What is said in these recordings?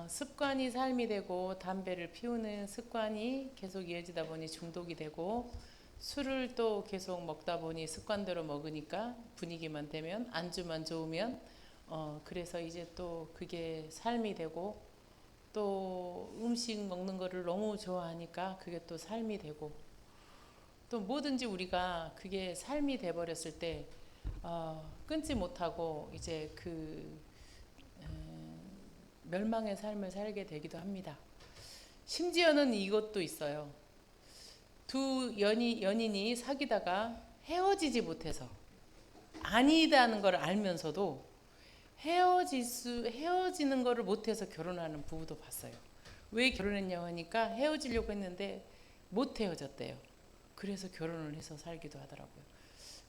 습관이 삶이 되고 담배를 피우는 습관이 계속 이어지다 보니 중독이 되고 술을 또 계속 먹다 보니 습관대로 먹으니까 분위기만 되면 안주만 좋으면 그래서 이제 또 그게 삶이 되고 또 음식 먹는 거를 너무 좋아하니까 그게 또 삶이 되고 또 뭐든지 우리가 그게 삶이 돼버렸을 때 끊지 못하고 이제 멸망의 삶을 살게 되기도 합니다. 심지어는 이것도 있어요. 두 연인이 사귀다가 헤어지지 못해서 아니다는 걸 알면서도 헤어지는 거를 못해서 결혼하는 부부도 봤어요. 왜 결혼했냐고 하니까 헤어지려고 했는데 못 헤어졌대요. 그래서 결혼을 해서 살기도 하더라고요.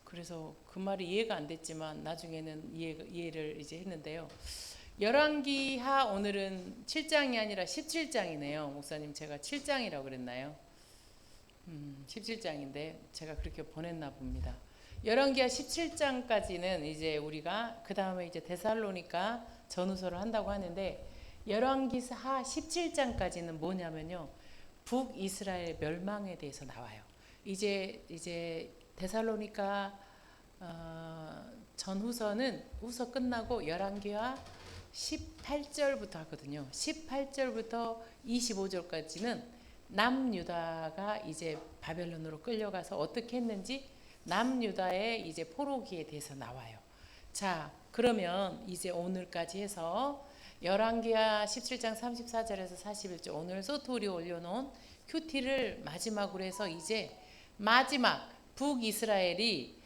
그래서 그 말이 이해가 안 됐지만 나중에는 이해를 이제 했는데요. 열왕기하 오늘은 7장이 아니라 17장이네요. 목사님 제가 7장이라고 그랬나요? 17장인데 제가 그렇게 보냈나 봅니다. 열왕기하 17장까지는 이제 우리가 그 다음에 이제 데살로니가 전후서를 한다고 하는데 열왕기하 17장까지는 뭐냐면요. 북이스라엘 멸망에 대해서 나와요. 이제 데살로니가 전후서는 후서 끝나고 열왕기하 18절부터 하거든요. 18절부터 25절까지는 남유다가 이제 바벨론으로 끌려가서 어떻게 했는지 남유다의 이제 포로기에 대해서 나와요. 자, 그러면 이제 오늘까지 해서 열왕기하 17장 34절에서 41절 오늘 소토리 올려놓은 큐티를 마지막으로 해서 이제 마지막 북이스라엘이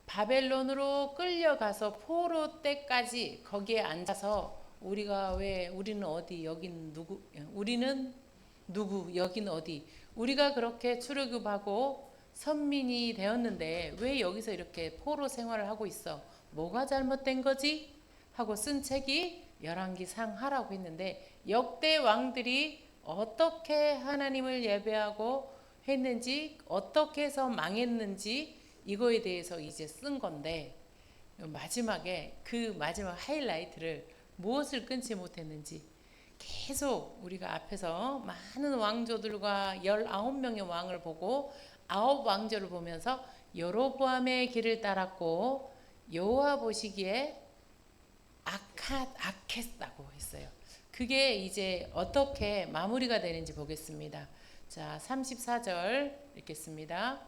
바벨론으로 끌려가서 포로 때까지 거기에 앉아서 우리는 어디 여긴 누구 우리는 누구 여긴 어디 우리가 그렇게 출애굽하고 선민이 되었는데 왜 여기서 이렇게 포로 생활을 하고 있어? 뭐가 잘못된 거지? 하고 쓴 책이 열왕기 상하라고 했는데 역대 왕들이 어떻게 하나님을 예배하고 했는지 어떻게 해서 망했는지 이거에 대해서 이제 쓴 건데 마지막에 그 마지막 하이라이트를 무엇을 끊지 못했는지 계속 우리가 앞에서 많은 왕조들과 19명의 왕을 보고 9왕조를 보면서 여로보암의 길을 따랐고 여호와 보시기에 악했다고 했어요. 그게 이제 어떻게 마무리가 되는지 보겠습니다. 자, 34절 읽겠습니다.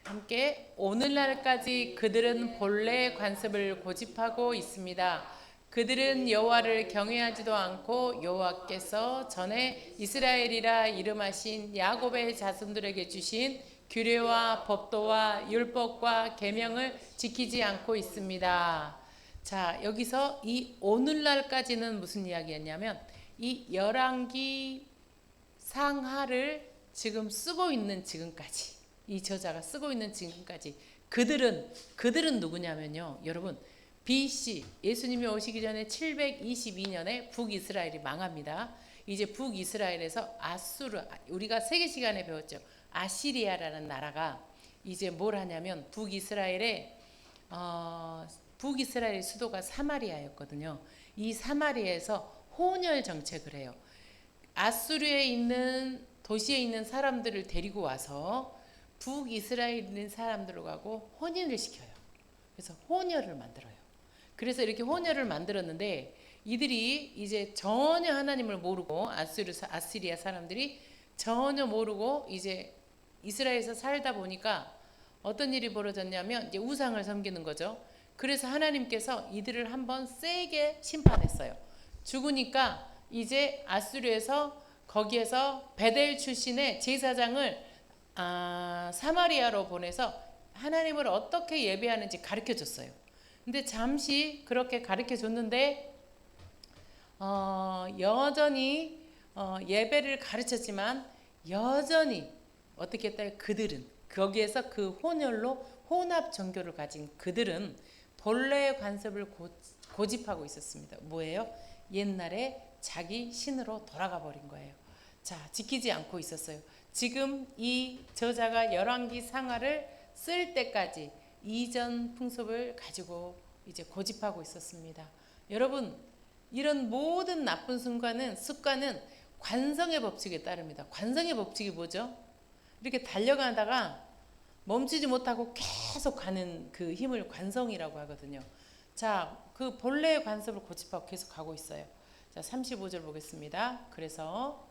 함께 오늘날까지 그들은 본래 관습을 고집하고 있습니다. 그들은 여호와를 경외하지도 않고 여호와께서 전에 이스라엘이라 이름하신 야곱의 자손들에게 주신 규례와 법도와 율법과 계명을 지키지 않고 있습니다. 자, 여기서 이 오늘날까지는 무슨 이야기였냐면 이 열왕기 상하를 지금 쓰고 있는 지금까지 이 저자가 쓰고 있는 지금까지 그들은 누구냐면요. 여러분 BC 예수님이 오시기 전에 722년에 북이스라엘이 망합니다. 이제 북이스라엘에서 우리가 세계 시간에 배웠죠. 아시리아라는 나라가 이제 뭘 하냐면 북이스라엘의 수도가 사마리아였거든요. 이 사마리아에서 혼혈 정책을 해요. 아수르에 있는 도시에 있는 사람들을 데리고 와서 북이스라엘에 있는 사람들하고 혼인을 시켜요. 그래서 혼혈을 만들어요. 그래서 이렇게 혼혈을 만들었는데 이들이 이제 전혀 하나님을 모르고 아시리아 사람들이 전혀 모르고 이제 이스라엘에서 살다 보니까 어떤 일이 벌어졌냐면 이제 우상을 섬기는 거죠. 그래서 하나님께서 이들을 한번 세게 심판했어요. 죽으니까 이제 아수르에서 거기에서 베델 출신의 제사장을 사마리아로 보내서 하나님을 어떻게 예배하는지 가르쳐 줬어요. 근데 잠시 그렇게 가르쳐 줬는데 여전히 예배를 가르쳤지만 여전히 어떻게 했다? 그들은 거기에서 그 혼혈로 혼합 종교를 가진 그들은 본래의 관습을 고집하고 있었습니다. 뭐예요? 옛날에 자기 신으로 돌아가 버린 거예요. 자, 지키지 않고 있었어요. 지금 이 저자가 열왕기 상하를 쓸 때까지 이전 풍습을 가지고 이제 고집하고 있었습니다. 여러분, 이런 모든 나쁜 습관은 관성의 법칙에 따릅니다. 관성의 법칙이 뭐죠? 이렇게 달려가다가 멈추지 못하고 계속 가는 그 힘을 관성이라고 하거든요. 자, 그 본래의 관습을 고집하고 계속 가고 있어요. 자, 35절 보겠습니다. 그래서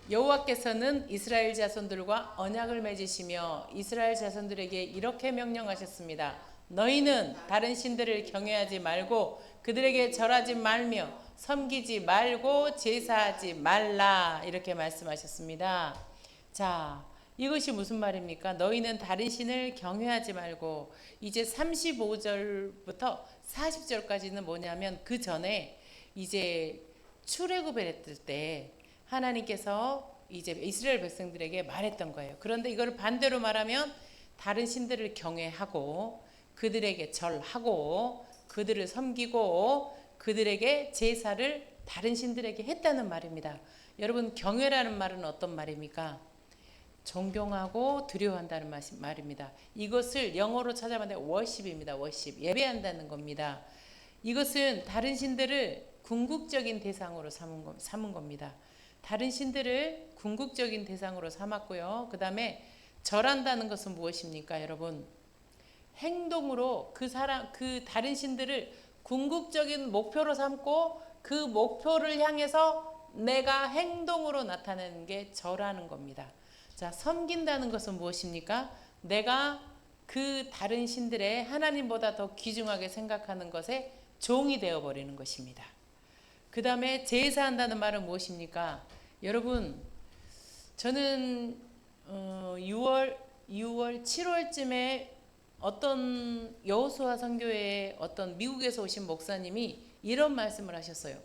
여호와께서는 이스라엘 자손들과 언약을 맺으시며 이스라엘 자손들에게 이렇게 명령하셨습니다. 너희는 다른 신들을 경외하지 말고 그들에게 절하지 말며 섬기지 말고 제사하지 말라 이렇게 말씀하셨습니다. 자, 이것이 무슨 말입니까? 너희는 다른 신을 경외하지 말고 이제 35절부터 40절까지는 뭐냐면 그 전에 이제 출애굽을 했을 때 하나님께서 이제 이스라엘 백성들에게 말했던 거예요. 그런데 이걸 반대로 말하면 다른 신들을 경외하고 그들에게 절하고 그들을 섬기고 그들에게 제사를 다른 신들에게 했다는 말입니다. 여러분, 경외라는 말은 어떤 말입니까? 존경하고 두려워한다는 말입니다. 이것을 영어로 찾아봤는데 worship입니다. worship, 예배한다는 겁니다. 이것은 다른 신들을 궁극적인 대상으로 삼은 겁니다. 다른 신들을 궁극적인 대상으로 삼았고요. 그 다음에 절한다는 것은 무엇입니까, 여러분? 행동으로 그 다른 신들을 궁극적인 목표로 삼고 그 목표를 향해서 내가 행동으로 나타내는 게 절하는 겁니다. 자, 섬긴다는 것은 무엇입니까? 내가 그 다른 신들의 하나님보다 더 귀중하게 생각하는 것에 종이 되어버리는 것입니다. 그 다음에 제사한다는 말은 무엇입니까? 여러분, 저는 6월, 7월쯤에 어떤 여호수아 선교회 어떤 미국에서 오신 목사님이 이런 말씀을 하셨어요.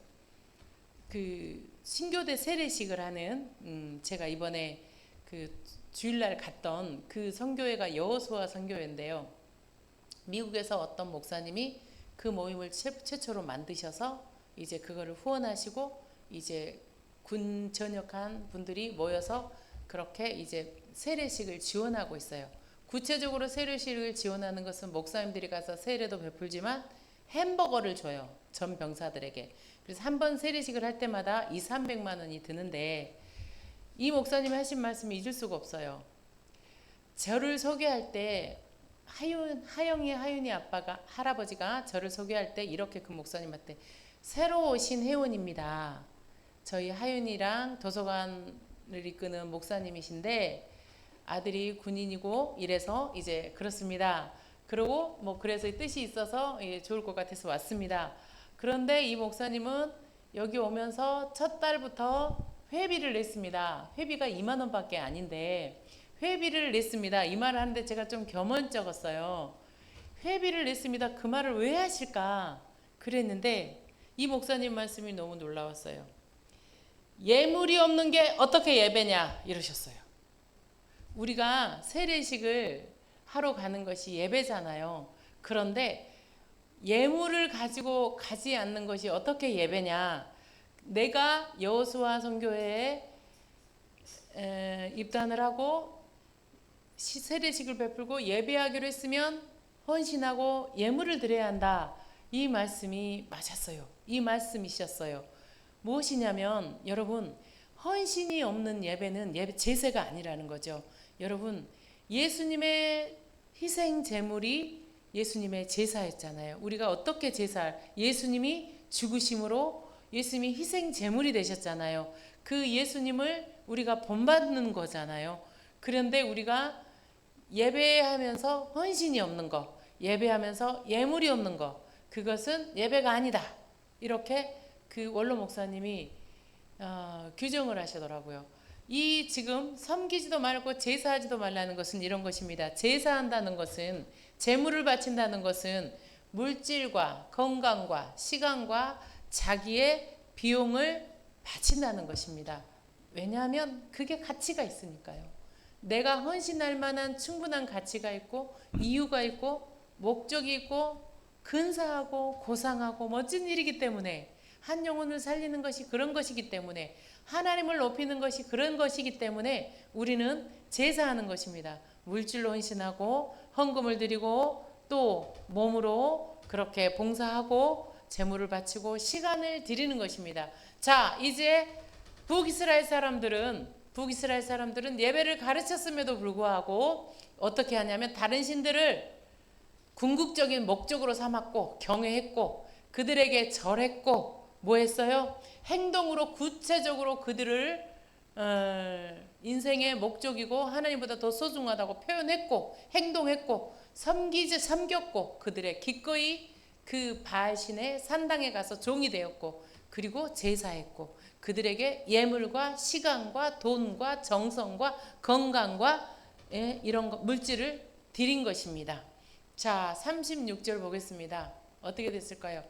그 신교대 세례식을 하는 제가 이번에 그 주일날 갔던 그 선교회가 여호수아 선교회인데요. 미국에서 어떤 목사님이 그 모임을 최초로 만드셔서 이제 그거를 후원하시고 이제 군 전역한 분들이 모여서 그렇게 이제 세례식을 지원하고 있어요. 구체적으로 세례식을 지원하는 것은 목사님들이 가서 세례도 베풀지만 햄버거를 줘요. 전 병사들에게. 그래서 한 번 세례식을 할 때마다 200~300만 원이 드는데 이 목사님이 하신 말씀이 잊을 수가 없어요. 저를 소개할 때 하윤이 할아버지가 저를 소개할 때 이렇게 그 목사님한테 새로 오신 회원입니다. 저희 하윤이랑 도서관을 이끄는 목사님이신데 아들이 군인이고 이래서 이제 그렇습니다. 그리고 뭐 그래서 뜻이 있어서 좋을 것 같아서 왔습니다. 그런데 이 목사님은 여기 오면서 첫 달부터 회비를 냈습니다. 회비가 2만 원밖에 아닌데 회비를 냈습니다. 이 말을 하는데 제가 좀 겸언쩍었어요. 회비를 냈습니다. 그 말을 왜 하실까? 그랬는데 이 목사님 말씀이 너무 놀라웠어요. 예물이 없는 게 어떻게 예배냐 이러셨어요. 우리가 세례식을 하러 가는 것이 예배잖아요. 그런데 예물을 가지고 가지 않는 것이 어떻게 예배냐? 내가 여호수아 선교회에 입단을 하고 세례식을 베풀고 예배하기로 했으면 헌신하고 예물을 드려야 한다. 이 말씀이 맞았어요. 이 말씀이셨어요. 무엇이냐면 여러분, 헌신이 없는 예배는 제사가 아니라는 거죠. 여러분, 예수님의 희생 제물이 예수님의 제사였잖아요. 우리가 어떻게 예수님이 죽으심으로 예수님이 희생 제물이 되셨잖아요. 그 예수님을 우리가 본받는 거잖아요. 그런데 우리가 예배하면서 헌신이 없는 거, 예배하면서 예물이 없는 거, 그것은 예배가 아니다. 이렇게 그 원로 목사님이 규정을 하시더라고요. 이 지금 섬기지도 말고 제사하지도 말라는 것은 이런 것입니다. 제사한다는 것은, 제물을 바친다는 것은 물질과 건강과 시간과 자기의 비용을 바친다는 것입니다. 왜냐하면 그게 가치가 있으니까요. 내가 헌신할 만한 충분한 가치가 있고 이유가 있고 목적이 있고 근사하고 고상하고 멋진 일이기 때문에, 한 영혼을 살리는 것이 그런 것이기 때문에, 하나님을 높이는 것이 그런 것이기 때문에 우리는 제사하는 것입니다. 물질로 헌신하고 헌금을 드리고 또 몸으로 그렇게 봉사하고 제물을 바치고 시간을 드리는 것입니다. 자, 이제 북이스라엘 사람들은 예배를 가르쳤음에도 불구하고 어떻게 하냐면 다른 신들을 궁극적인 목적으로 삼았고 경외했고 그들에게 절했고 뭐 했어요? 행동으로 구체적으로 그들을 인생의 목적이고 하나님보다 더 소중하다고 표현했고 행동했고 섬겼고 그들의 기꺼이 그 바알신의 산당에 가서 종이 되었고 그리고 제사했고 그들에게 예물과 시간과 돈과 정성과 건강과 이런 물질을 드린 것입니다. 자, 36절 보겠습니다. 어떻게 됐을까요?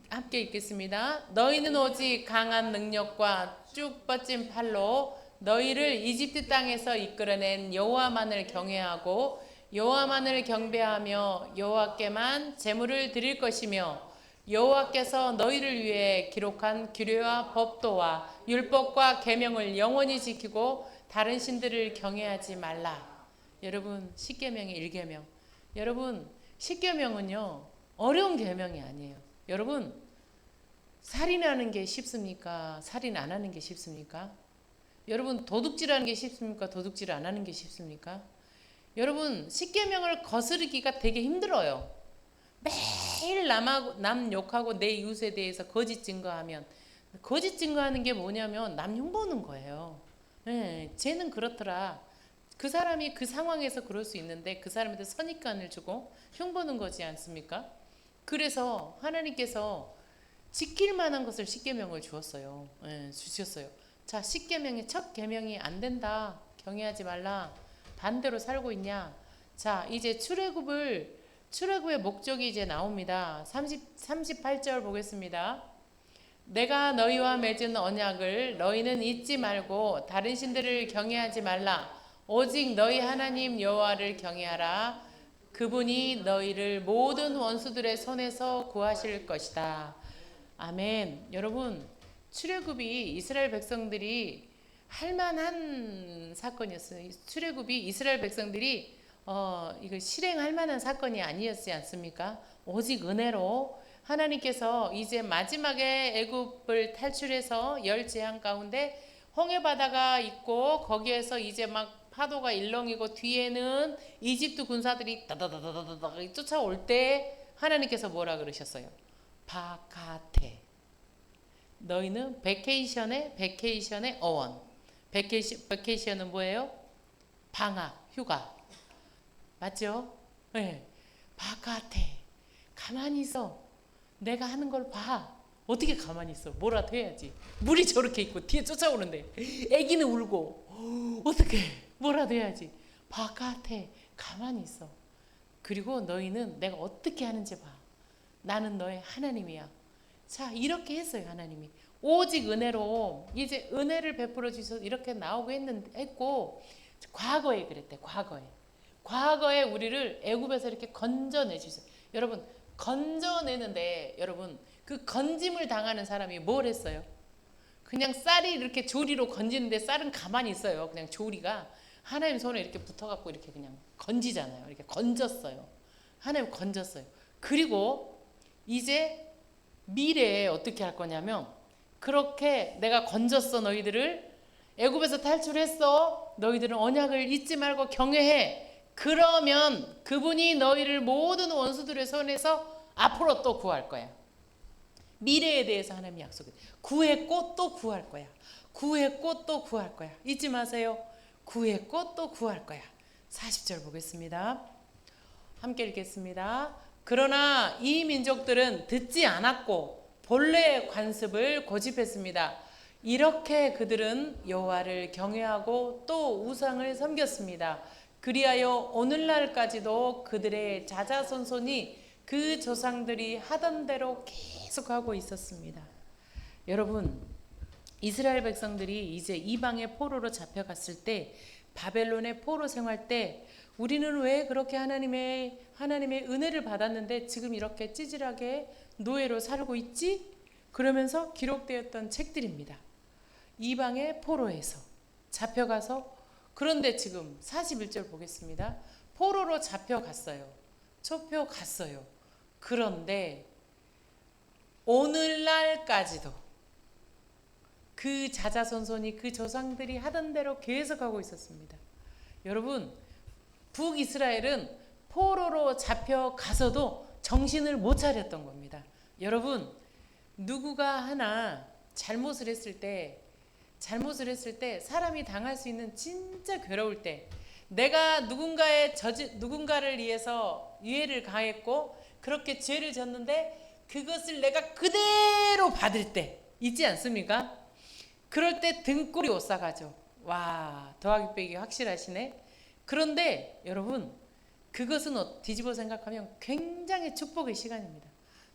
함께 읽겠습니다. 너희는 오직 강한 능력과 쭉 뻗진 팔로 너희를 이집트 땅에서 이끌어낸 여호와만을 경외하고 여호와만을 경배하며 여호와께만 제물을 드릴 것이며 여호와께서 너희를 위해 기록한 규례와 법도와 율법과 계명을 영원히 지키고 다른 신들을 경외하지 말라. 여러분, 십계명의 1계명. 여러분, 십계명은요 어려운 계명이 아니에요. 여러분, 살인하는 게 쉽습니까? 살인 안 하는 게 쉽습니까? 여러분, 도둑질하는 게 쉽습니까? 도둑질 안 하는 게 쉽습니까? 여러분, 십계명을 거스르기가 되게 힘들어요. 매일 남 욕하고 내 이웃에 대해서 거짓 증거하면, 거짓 증거하는 게 뭐냐면 남 흉보는 거예요. 네, 쟤는 그렇더라. 그 사람이 그 상황에서 그럴 수 있는데 그 사람한테 선입관을 주고 흉보는 거지 않습니까? 그래서 하나님께서 지킬 만한 것을 십계명을 주었어요. 주셨어요. 자, 십계명의 첫 계명이 안 된다. 경외하지 말라. 반대로 살고 있냐? 자, 이제 출애굽의 목적이 이제 나옵니다. 38절 보겠습니다. 내가 너희와 맺은 언약을 너희는 잊지 말고 다른 신들을 경외하지 말라. 오직 너희 하나님 여호와를 경외하라. 그분이 너희를 모든 원수들의 손에서 구하실 것이다. 아멘. 여러분, 출애굽이 이스라엘 백성들이 할 만한 사건이었어요. 출애굽이 이스라엘 백성들이 이거 실행할 만한 사건이 아니었지 않습니까? 오직 은혜로 하나님께서 이제 마지막에 애굽을 탈출해서 10재앙 가운데 홍해 바다가 있고 거기에서 이제 막 파도가 일렁이고 뒤에는 이집트 군사들이 다다다다다다 쫓아올 때 하나님께서 뭐라 그러셨어요? 바카테. 너희는 베케이션의 어원. 베케이션은 뭐예요? 방학, 휴가. 맞죠? 네. 바카테. 가만히 있어. 내가 하는 걸 봐. 어떻게 가만히 있어? 뭐라도 해야지. 물이 저렇게 있고 뒤에 쫓아오는데 애기는 울고 어떻게 뭐라도 해야지. 바깥에 가만히 있어. 그리고 너희는 내가 어떻게 하는지 봐. 나는 너의 하나님이야. 자, 이렇게 했어요. 하나님이 오직 은혜로 이제 은혜를 베풀어 주셔서 이렇게 나오고 했고 과거에 그랬대. 과거에 우리를 애굽에서 이렇게 건져내 주셨어요. 여러분, 건져내는데 여러분 그 건짐을 당하는 사람이 뭘 했어요? 그냥 쌀이 이렇게 조리로 건지는데 쌀은 가만히 있어요. 그냥 조리가 하나님 손에 이렇게 붙어갖고 이렇게 그냥 건지잖아요. 이렇게 건졌어요. 하나님 건졌어요. 그리고 이제 미래에 어떻게 할 거냐면 그렇게 내가 건졌어 너희들을 애굽에서 탈출했어 너희들은 언약을 잊지 말고 경외해. 그러면 그분이 너희를 모든 원수들의 손에서 앞으로 또 구할 거야. 미래에 대해서 하나님이 약속해. 구했고 또 구할 거야. 구했고 또 구할 거야. 잊지 마세요. 구했고 또 구할 거야. 40절 보겠습니다. 함께 읽겠습니다. 그러나 이 민족들은 듣지 않았고 본래의 관습을 고집했습니다. 이렇게 그들은 여호와를 경외하고 또 우상을 섬겼습니다. 그리하여 오늘날까지도 그들의 자자손손이 그 조상들이 하던 대로 계속하고 있었습니다. 여러분, 이스라엘 백성들이 이제 이방의 포로로 잡혀갔을 때 바벨론의 포로 생활 때 우리는 왜 그렇게 하나님의 은혜를 받았는데 지금 이렇게 찌질하게 노예로 살고 있지? 그러면서 기록되었던 책들입니다. 이방의 포로에서 잡혀가서 그런데 지금 41절 보겠습니다. 포로로 잡혀갔어요. 쫓겨갔어요. 그런데 오늘날까지도 그 자자손손이 그 조상들이 하던 대로 계속하고 있었습니다. 여러분, 북이스라엘은 포로로 잡혀가서도 정신을 못 차렸던 겁니다. 여러분, 누구가 하나 잘못을 했을 때 사람이 당할 수 있는 진짜 괴로울 때, 내가 누군가를 위해서 유해를 가했고 그렇게 죄를 졌는데 그것을 내가 그대로 받을 때 있지 않습니까? 그럴 때 등골이 오싹하죠. 와, 더하기 빼기 확실하시네. 그런데 여러분, 그것은 뒤집어 생각하면 굉장히 축복의 시간입니다.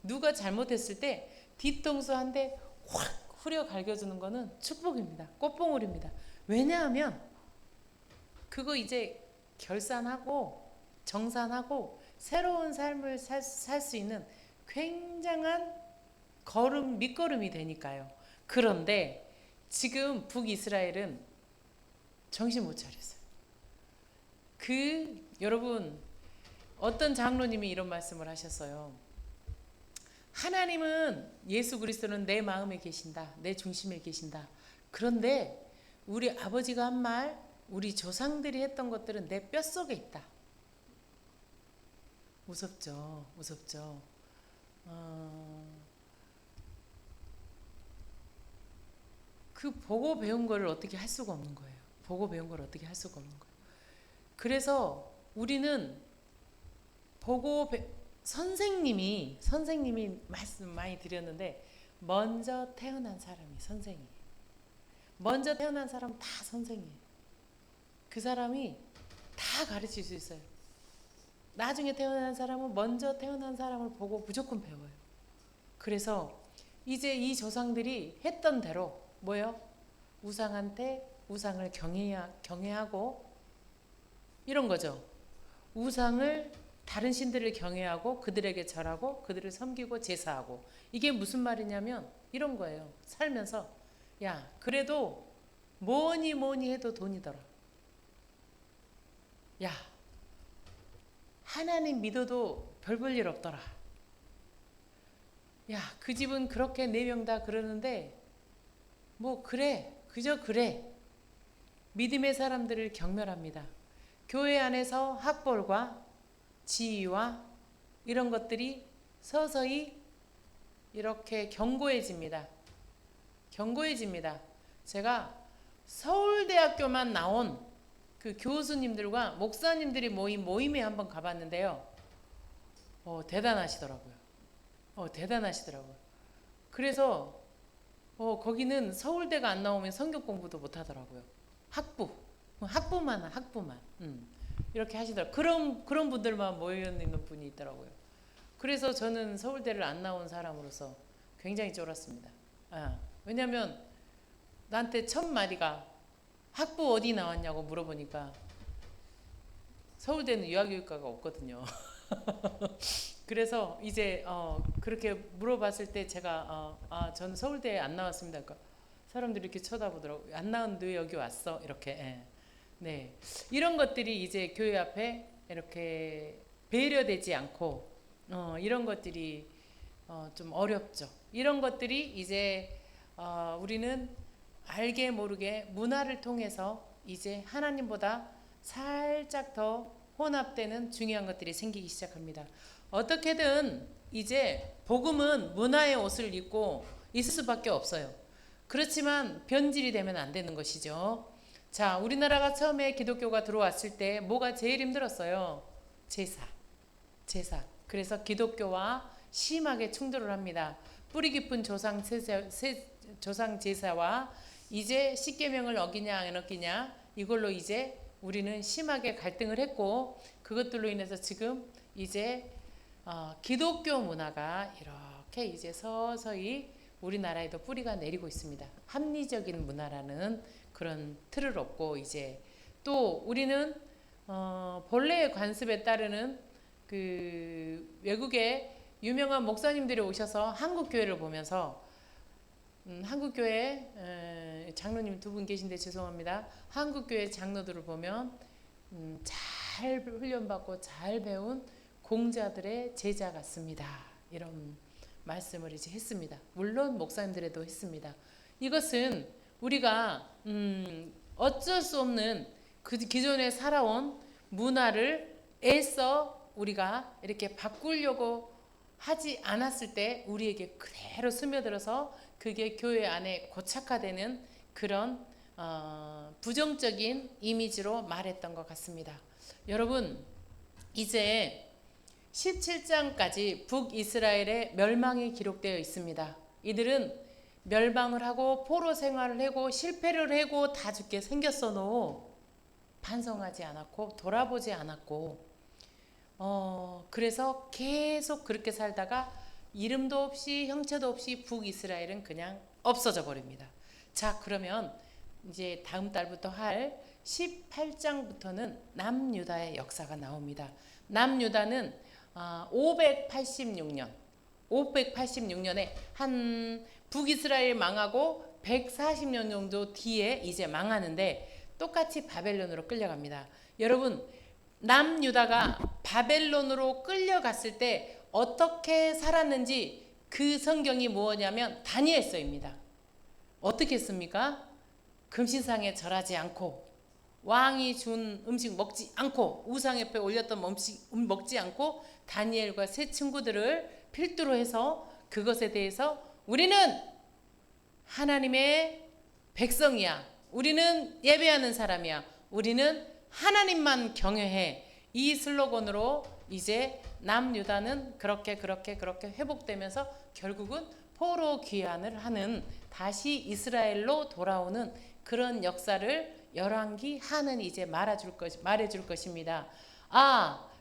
누가 잘못했을 때 뒤통수 한 대 확 후려 갈겨주는 거는 축복입니다. 꽃봉오리입니다. 왜냐하면 그거 이제 결산하고 정산하고 새로운 삶을 살 수 있는 굉장한 밑거름이 되니까요. 그런데 지금 북이스라엘은 정신 못 차렸어요. 여러분, 어떤 장로님이 이런 말씀을 하셨어요. 하나님은, 예수 그리스도는 내 마음에 계신다. 내 중심에 계신다. 그런데 우리 아버지가 한 말, 우리 조상들이 했던 것들은 내 뼛속에 있다. 무섭죠. 무섭죠. 그 보고 배운 거를 어떻게 할 수가 없는 거예요. 보고 배운 걸 어떻게 할 수가 없는 거예요. 그래서 우리는 선생님이 말씀 많이 드렸는데, 먼저 태어난 사람이 선생이에요. 먼저 태어난 사람 다 선생이에요. 그 사람이 다 가르칠 수 있어요. 나중에 태어난 사람은 먼저 태어난 사람을 보고 무조건 배워요. 그래서 이제 이 조상들이 했던 대로 뭐예요? 우상한테 우상을 경외하고 이런 거죠. 우상을, 다른 신들을 경외하고 그들에게 절하고 그들을 섬기고 제사하고. 이게 무슨 말이냐면 이런 거예요. 살면서, 야, 그래도 뭐니 해도 돈이더라. 야, 하나님 믿어도 별 볼 일 없더라. 야, 그 집은 그렇게 4명 다 그러는데 뭐 그래, 그저 그래. 믿음의 사람들을 경멸합니다. 교회 안에서 학벌과 지위와 이런 것들이 서서히 이렇게 견고해집니다. 제가 서울대학교만 나온 그 교수님들과 목사님들이 모임에 한번 가봤는데요. 대단하시더라고요. 그래서 거기는 서울대가 안 나오면 성경 공부도 못 하더라고요. 학부만. 이렇게 하시더라고요. 그런 분들만 모여 있는 분이 있더라고요. 그래서 저는 서울대를 안 나온 사람으로서 굉장히 쫄았습니다. 왜냐하면 나한테 첫 마디가 학부 어디 나왔냐고 물어보니까 서울대는 유아교육과가 없거든요. 그래서 이제 그렇게 물어봤을 때 제가 저는 서울대에 안 나왔습니다. 그러니까 사람들이 이렇게 쳐다보더라고요. 안 나왔는데 왜 여기 왔어? 이렇게. 예. 네, 이런 것들이 이제 교회 앞에 이렇게 배려되지 않고 이런 것들이 좀 어렵죠. 이런 것들이 이제 우리는 알게 모르게 문화를 통해서 이제 하나님보다 살짝 더 혼합되는 중요한 것들이 생기기 시작합니다. 어떻게든 이제 복음은 문화의 옷을 입고 있을 수밖에 없어요. 그렇지만 변질이 되면 안 되는 것이죠. 자, 우리나라가 처음에 기독교가 들어왔을 때 뭐가 제일 힘들었어요? 제사. 그래서 기독교와 심하게 충돌을 합니다. 뿌리 깊은 조상 제사와 이제 십계명을 어기냐 안 어기냐, 이걸로 이제 우리는 심하게 갈등을 했고, 그것들로 인해서 지금 이제 기독교 문화가 이렇게 이제 서서히 우리나라에도 뿌리가 내리고 있습니다. 합리적인 문화라는 그런 틀을 얻고, 이제 또 우리는 본래의 관습에 따르는 그 외국의 유명한 목사님들이 오셔서 한국 교회를 보면서 한국 교회 장로님 2분 계신데 죄송합니다. 한국 교회 장로들을 보면 잘 훈련받고 잘 배운 공자들의 제자 같습니다. 이런 말씀을 이제 했습니다. 물론 목사님들에도 했습니다. 이것은 우리가 어쩔 수 없는 그 기존에 살아온 문화를 애써 우리가 이렇게 바꾸려고 하지 않았을 때 우리에게 그대로 스며들어서 그게 교회 안에 고착화되는 그런 부정적인 이미지로 말했던 것 같습니다. 여러분, 이제 17장까지 북이스라엘의 멸망이 기록되어 있습니다. 이들은 멸망을 하고 포로 생활을 하고 실패를 하고 다 죽게 생겼어도 반성하지 않았고 돌아보지 않았고 그래서 계속 그렇게 살다가 이름도 없이 형체도 없이 북이스라엘은 그냥 없어져 버립니다. 자, 그러면 이제 다음 달부터 할 18장부터는 남유다의 역사가 나옵니다. 남유다는 586년에 한 북이스라엘 망하고 140년 정도 뒤에 이제 망하는데 똑같이 바벨론으로 끌려갑니다. 여러분, 남유다가 바벨론으로 끌려갔을 때 어떻게 살았는지 그 성경이 뭐냐면 다니엘서입니다. 어떻게 했습니까? 금신상에 절하지 않고 왕이 준 음식 먹지 않고 우상 옆에 올렸던 음식 먹지 않고 다니엘과 세 친구들을 필두로 해서 그것에 대해서 우리는 하나님의 백성이야. 우리는 예배하는 사람이야. 우리는 하나님만 경외해. 이 슬로건으로 이제 남유다는 그렇게 회복되면서 결국은 포로 귀환을 하는 다시 이스라엘로 돌아오는 그런 역사를 열왕기 하는 이제 말해줄 것입니다.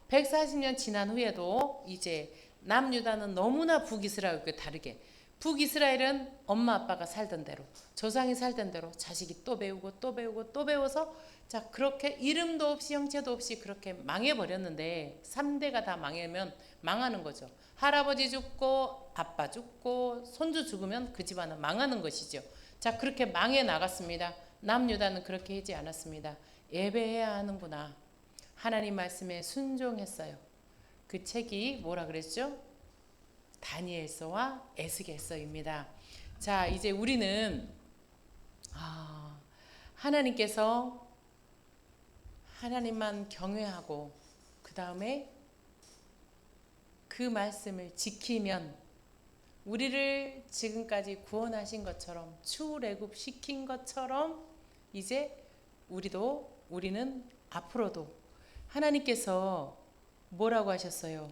140년 지난 후에도 이제 남유다는 너무나 북이스라엘과 다르게 북이스라엘은 엄마 아빠가 살던 대로 조상이 살던 대로 자식이 또 배우고 또 배우고 또 배워서 자 그렇게 이름도 없이 형체도 없이 그렇게 망해버렸는데 3대가 다 망하면 망하는 거죠. 할아버지 죽고 아빠 죽고 손주 죽으면 그 집안은 망하는 것이죠. 자 그렇게 망해 나갔습니다. 남유다는 그렇게 하지 않았습니다. 예배해야 하는구나. 하나님 말씀에 순종했어요. 그 책이 뭐라 그랬죠? 다니엘서와 에스겔서입니다. 자 이제 우리는 하나님께서 하나님만 경외하고 그 다음에 그 말씀을 지키면 우리를 지금까지 구원하신 것처럼 출애굽 시킨 것처럼 이제 우리는 앞으로도 하나님께서 뭐라고 하셨어요?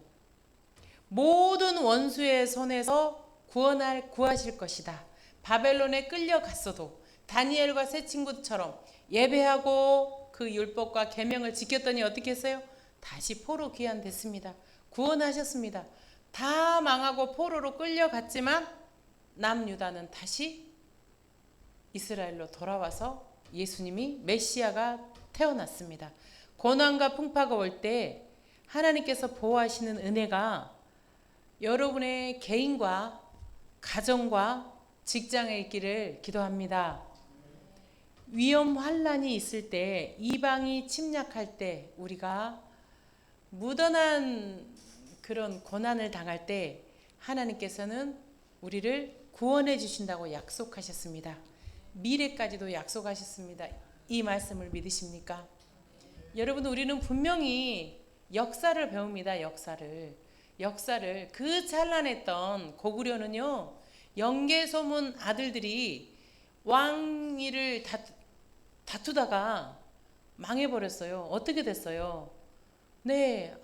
모든 원수의 손에서 구하실 것이다. 바벨론에 끌려갔어도 다니엘과 세 친구처럼 예배하고 그 율법과 계명을 지켰더니 어떻게 했어요? 다시 포로 귀환됐습니다. 구원하셨습니다. 다 망하고 포로로 끌려갔지만 남유다는 다시 이스라엘로 돌아와서 예수님이 메시아가 태어났습니다. 고난과 풍파가 올 때 하나님께서 보호하시는 은혜가 여러분의 개인과 가정과 직장에 있기를 기도합니다. 위험 환란이 있을 때 이방이 침략할 때 우리가 무던한 그런 고난을 당할 때 하나님께서는 우리를 구원해 주신다고 약속하셨습니다. 미래까지도 약속하셨습니다. 이 말씀을 믿으십니까? 여러분 우리는 분명히 역사를 배웁니다. 역사를 그 찬란했던 고구려는요 영계소문 아들들이 왕위를 다투다가 망해버렸어요. 어떻게 됐어요? 네,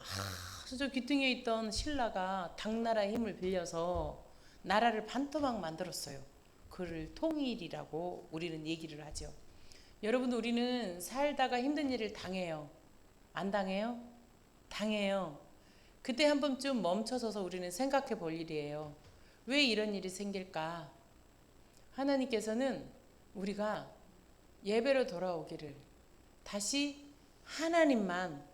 저 귀퉁이에 있던 신라가 당나라의 힘을 빌려서 나라를 반토막 만들었어요. 그를 통일이라고 우리는 얘기를 하죠. 여러분 우리는 살다가 힘든 일을 당해요. 안 당해요? 당해요. 그때 한 번쯤 멈춰서서 우리는 생각해 볼 일이에요. 왜 이런 일이 생길까? 하나님께서는 우리가 예배로 돌아오기를 다시 하나님만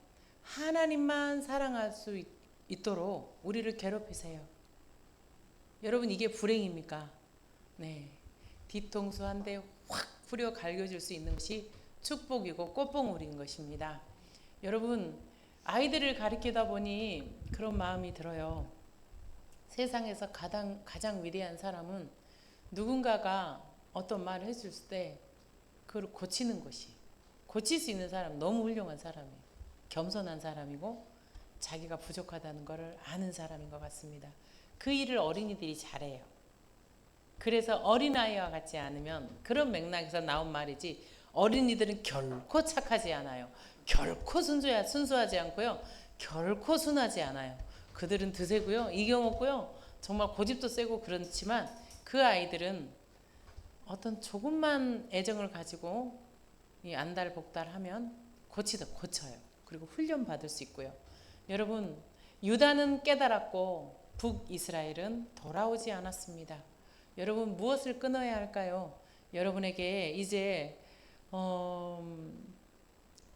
사랑할 수 있도록 우리를 괴롭히세요. 여러분 이게 불행입니까? 네, 뒤통수 한 대 확 후려 갈겨줄 수 있는 것이 축복이고 꽃봉오리인 것입니다. 여러분 아이들을 가르치다 보니 그런 마음이 들어요. 세상에서 가장 위대한 사람은 누군가가 어떤 말을 해줄 때 그걸 고치는 것이, 고칠 수 있는 사람, 너무 훌륭한 사람이에요. 겸손한 사람이고 자기가 부족하다는 것을 아는 사람인 것 같습니다. 그 일을 어린이들이 잘해요. 그래서 어린아이와 같지 않으면, 그런 맥락에서 나온 말이지, 어린이들은 결코 착하지 않아요. 결코 순수하지 않고요. 결코 순하지 않아요. 그들은 드세고요. 이겨먹고요. 정말 고집도 세고 그렇지만 그 아이들은 어떤 조금만 애정을 가지고 이 안달복달하면 고쳐요. 그리고 훈련 받을 수 있고요. 여러분, 유다는 깨달았고 북이스라엘은 돌아오지 않았습니다. 여러분, 무엇을 끊어야 할까요? 여러분에게 이제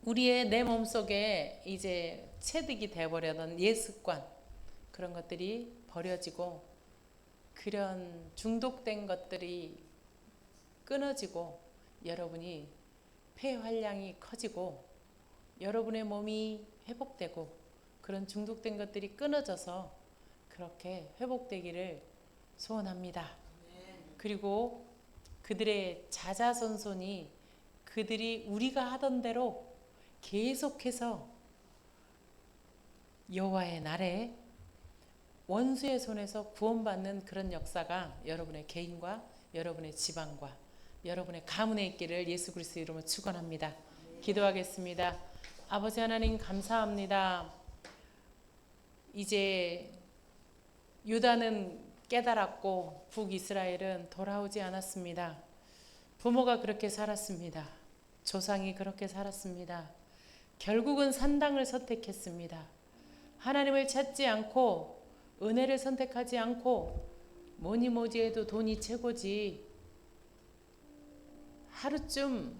우리의 내 몸속에 이제 체득이 되어버려던 예습관, 그런 것들이 버려지고 그런 중독된 것들이 끊어지고 여러분이 폐활량이 커지고 여러분의 몸이 회복되고 그런 중독된 것들이 끊어져서 그렇게 회복되기를 소원합니다. 그리고 그들의 자자손손이 그들이 우리가 하던 대로 계속해서 여호와의 날에 원수의 손에서 구원받는 그런 역사가 여러분의 개인과 여러분의 지방과 여러분의 가문에 있기를 예수 그리스도 이름으로 축원합니다. 기도하겠습니다. 아버지 하나님, 감사합니다. 이제 유다는 깨달았고 북이스라엘은 돌아오지 않았습니다. 부모가 그렇게 살았습니다. 조상이 그렇게 살았습니다. 결국은 산당을 선택했습니다. 하나님을 찾지 않고 은혜를 선택하지 않고 뭐니 해도 돈이 최고지. 하루쯤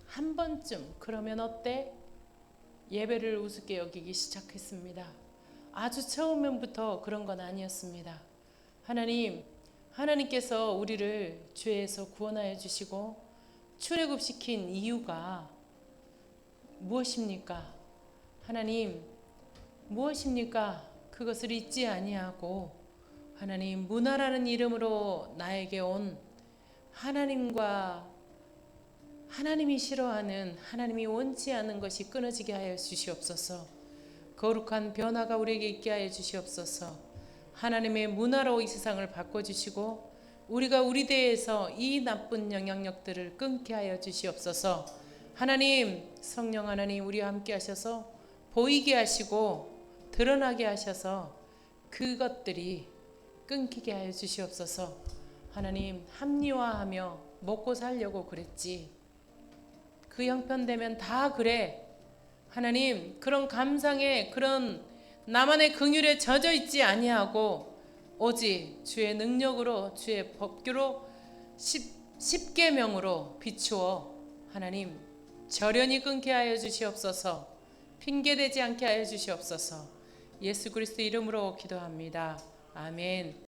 한 번쯤 그러면 어때? 예배를 우습게 여기기 시작했습니다. 아주 처음부터 그런 건 아니었습니다. 하나님께서 우리를 죄에서 구원하여 주시고 출애굽시킨 이유가 무엇입니까? 하나님, 무엇입니까? 그것을 잊지 아니하고 하나님, 문화라는 이름으로 나에게 온 하나님이 싫어하는, 하나님이 원치 않는 것이 끊어지게 하여 주시옵소서. 거룩한 변화가 우리에게 있게 하여 주시옵소서. 하나님의 문화로 이 세상을 바꿔주시고 우리가 우리 대에서 이 나쁜 영향력들을 끊게 하여 주시옵소서. 하나님, 성령 하나님, 우리와 함께 하셔서 보이게 하시고 드러나게 하셔서 그것들이 끊기게 하여 주시옵소서. 하나님, 합리화하며 먹고 살려고 그랬지. 그 형편되면 다 그래. 하나님, 그런 감상에, 그런 나만의 긍휼에 젖어 있지 아니하고 오직 주의 능력으로, 주의 법규로, 십계명으로 비추어 하나님 절연히 끊게 하여 주시옵소서. 핑계대지 않게 하여 주시옵소서. 예수 그리스도 이름으로 기도합니다. 아멘.